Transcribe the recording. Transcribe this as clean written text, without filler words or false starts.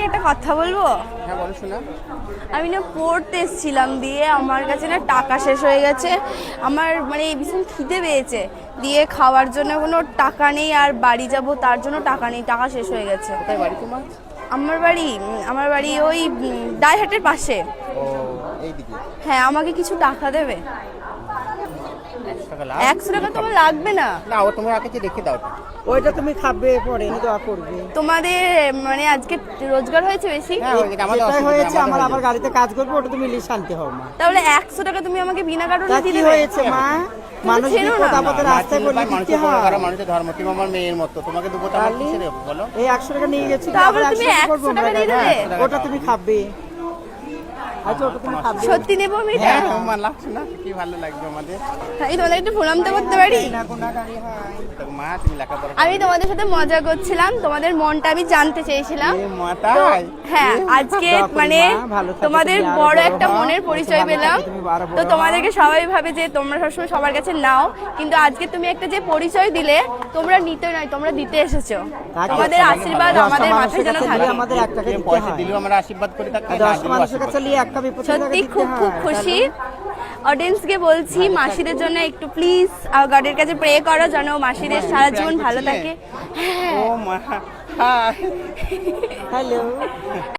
তোমাকে একটা কথা বলবো? হ্যাঁ বলো শোনা। আমি না পড়তে এসেছিলাম, দিয়ে আমার কাছে না টাকা শেষ হয়ে গেছে। আমার মানে ভীষণ খিদে পেয়েছে, দিয়ে খাওয়ার জন্য কোনো টাকা নেই, আর বাড়ি যাব তার জন্য টাকা নেই, টাকা শেষ হয়ে গেছে। কোথায় বাড়ি তোমার? আমার বাড়ি ওই ডাইহাটের পাশে। ও এইদিকে। হ্যাঁ, আমাকে কিছু টাকা দেবে? 100 টাকা তোমার লাগবে না? না ও তোমার আগে রেখে দাও। ওইটা তুমি খাবে পরে দোয়া করবে। তোমাদের মানে আজকে রোজগার হয়েছে বেশি? হ্যাঁ আমাদের যেটাই অসুবিধা, হয়েছে আমাদের আমার হয়ে আবার গাড়িতে কাজ করবো, ওটা তুমি লিয়ে শান্তি হও মা। তাহলে 100 টাকা তুমি আমাকে বিনা তা কারণে কি দিলে? হয়েছে মা? মানুষ ছেড়ো না। বিপদ রাস্তায় বলে দিতে হয়। মানুষের ধর্ম, তুমি আমার মেয়ের মতো, তোমাকে দেবো তো আমার কিসে দেবো বলো? এই 100 টাকা নিয়ে গেছি, তারপরে আবার তুমি 100 100 টাকা দিয়ে দেবে? ওটা তুমি খাবে। আচ্ছা ওটা তুমি খাবে। সত্যি নেবো আমি এটা? হ্যাঁ আমার লাগছে না, কি ভালো লাগবে আমাদের। আমি তোমাদের একটু প্রণাম তো করতে পারি? না গুনাহগারি হয়। তো মা তুমি লেখাপড়া আমি তোমাদের সাথে মজা করছিলাম, তোমাদের মনটা আমি জানতে চেয়েছিলাম। এই মাটাই হ্যাঁ, আজকে দোয়া করি মানে মা, ভালো থাকো, তোমাদের তুমি আরো বড় বড় একটা হও, মনের পরিচয় ভালো পেলাম। থাকো, তুমি আরো বড় তো হও। তোমাদেরকে সবাই ভাবে যে তোমরা সবসময় সবার কাছে নাও, কিন্তু আজকে তুমি একটা যে পরিচয় দিলে, তোমরা নিতে নয়, তোমরা দিতে এসেছো। তোমাদের আশীর্বাদ আমাদের মাথায় যেন থাকে। আমাদের 1 টাকা দিতে পয়সা হয়। দিলেও আমরা আশীর্বাদ করে থাকি, 10 মানুষের কাছে নিয়ে একটা বিপদ সত্যি খুব খুব খুশি। অডিয়েন্সকে বলছি মাসিদের জন্য একটু প্লিজ গডের কাছে প্রে করো যেন মাসিদের সারা জীবন ভালো থাকে। ও মা, হাই। হ্যালো